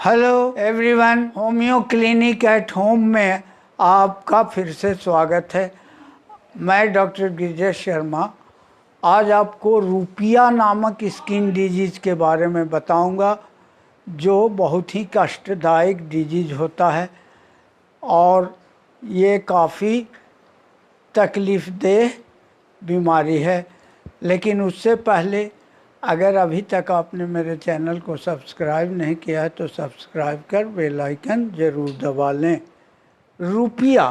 Hello everyone, homeo clinic at home में आपका फिर से स्वागत है। मैं डॉक्टर गिरिजेश शर्मा आज आपको रुपिया नामक स्किन डिजीज़ के बारे में बताऊंगा, जो बहुत ही कष्टदायक डिजीज़ होता है और ये काफ़ी तकलीफ़देह बीमारी है। लेकिन उससे पहले अगर अभी तक आपने मेरे चैनल को सब्सक्राइब नहीं किया है तो सब्सक्राइब कर बेल आइकन ज़रूर दबा लें। रुपिया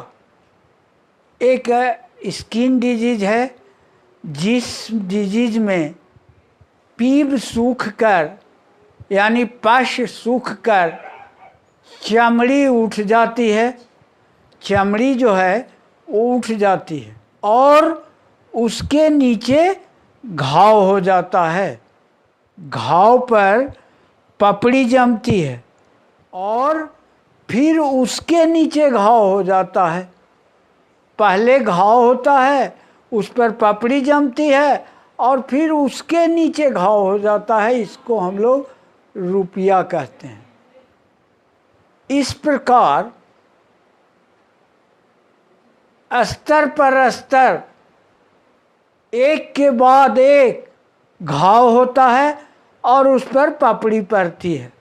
एक स्किन डिजीज़ है जिस डिजीज़ में पीप सूख कर यानी पश सूख कर चमड़ी उठ जाती है। चमड़ी जो है वो उठ जाती है और उसके नीचे घाव हो जाता है। घाव पर पपड़ी जमती है और फिर उसके नीचे घाव हो जाता है। पहले घाव होता है, उस पर पपड़ी जमती है और फिर उसके नीचे घाव हो जाता है। इसको हम लोग रुपिया कहते हैं। इस प्रकार स्तर पर स्तर एक के बाद एक घाव होता है और उस पर पपड़ी पड़ती है।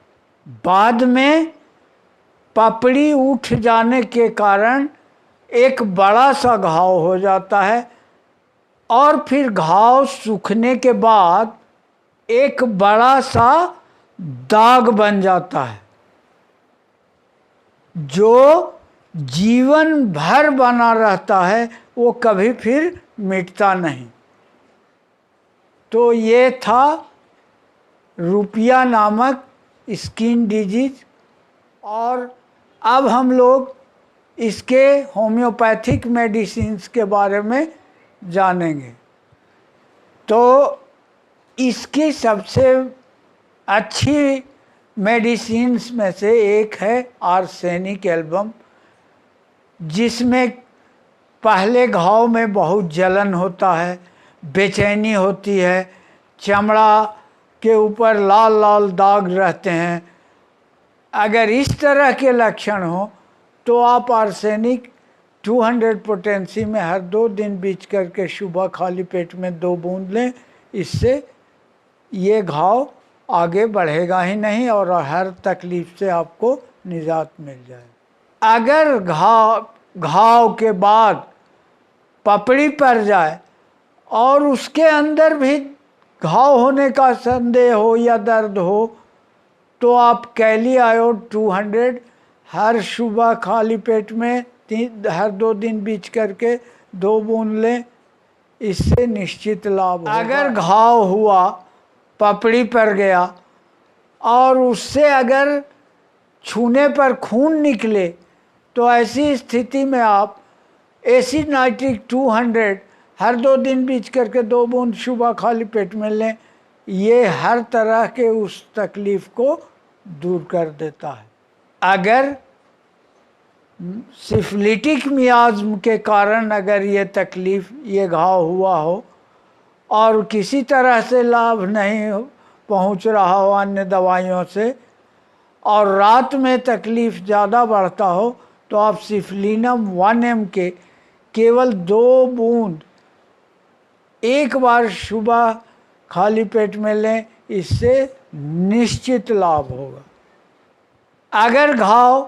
बाद में पपड़ी उठ जाने के कारण एक बड़ा सा घाव हो जाता है और फिर घाव सूखने के बाद एक बड़ा सा दाग बन जाता है, जो जीवन भर बना रहता है, वो कभी फिर मिटता नहीं। तो ये था रुपिया नामक स्किन डिजीज। और अब हम लोग इसके होम्योपैथिक मेडिसिन्स के बारे में जानेंगे। तो इसकी सबसे अच्छी मेडिसिन्स में से एक है आर्सेनिक एल्बम, जिसमें पहले घाव में बहुत जलन होता है, बेचैनी होती है, चमड़ा के ऊपर लाल लाल दाग रहते हैं। अगर इस तरह के लक्षण हो तो आप आर्सेनिक 200 पोटेंसी में हर 2 दिन बीच करके सुबह खाली पेट में 2 बूंद लें। इससे ये घाव आगे बढ़ेगा ही नहीं और हर तकलीफ से आपको निजात मिल जाए। अगर घाव के बाद पपड़ी पड़ जाए और उसके अंदर भी घाव होने का संदेह हो या दर्द हो तो आप कैली आयोड 200 हर सुबह खाली पेट में हर 2 दिन बीच करके 2 बूंद लें। इससे निश्चित लाभ होगा। अगर घाव हुआ, पपड़ी पड़ गया और उससे अगर छूने पर खून निकले तो ऐसी स्थिति में आप एसिड नाइट्रिक 200 हर 2 दिन बीच करके 2 बूंद सुबह खाली पेट में लें। ये हर तरह के उस तकलीफ को दूर कर देता है। अगर सिफिलिटिक मियाज्म के कारण अगर ये तकलीफ, ये घाव हुआ हो और किसी तरह से लाभ नहीं पहुंच रहा हो अन्य दवाइयों से और रात में तकलीफ ज़्यादा बढ़ता हो तो आप सिफलिनम 1 के केवल 2 बूंद एक बार सुबह खाली पेट में लें। इससे निश्चित लाभ होगा। अगर घाव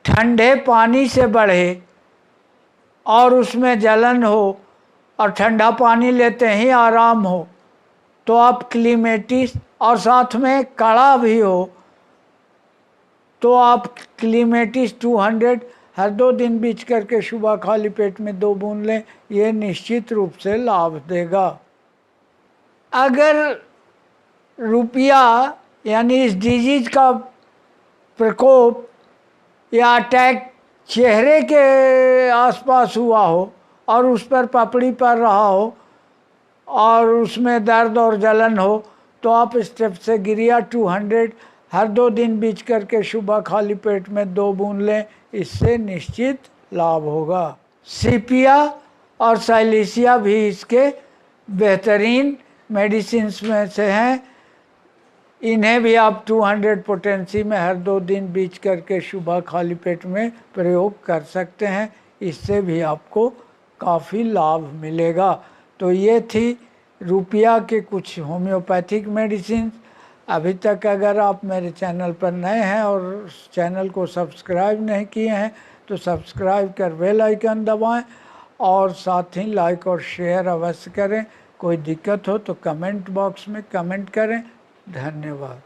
ठंडे पानी से बढ़े और उसमें जलन हो और ठंडा पानी लेते ही आराम हो तो आप क्लीमेटिस, और साथ में कड़ा भी हो तो आप क्लीमेटिस 200 हर 2 दिन बीच करके सुबह खाली पेट में 2 बूंद लें। ये निश्चित रूप से लाभ देगा। अगर रुपिया यानी इस डिजीज का प्रकोप या अटैक चेहरे के आसपास हुआ हो और उस पर पपड़ी पड़ रहा हो और उसमें दर्द और जलन हो तो आप स्ट्रेप्सिगिरिया 200 हर 2 दिन बीच करके सुबह खाली पेट में 2 बूंद लें। इससे निश्चित लाभ होगा। सीपिया और साइलेसिया भी इसके बेहतरीन मेडिसिन्स में से हैं। इन्हें भी आप 200 पोटेंसी में हर 2 दिन बीच करके सुबह खाली पेट में प्रयोग कर सकते हैं। इससे भी आपको काफ़ी लाभ मिलेगा। तो ये थी रुपया के कुछ होम्योपैथिक मेडिसिन। अभी तक अगर आप मेरे चैनल पर नए हैं और चैनल को सब्सक्राइब नहीं किए हैं तो सब्सक्राइब कर बेल आइकन दबाएं और साथ ही लाइक और शेयर अवश्य करें। कोई दिक्कत हो तो कमेंट बॉक्स में कमेंट करें। धन्यवाद।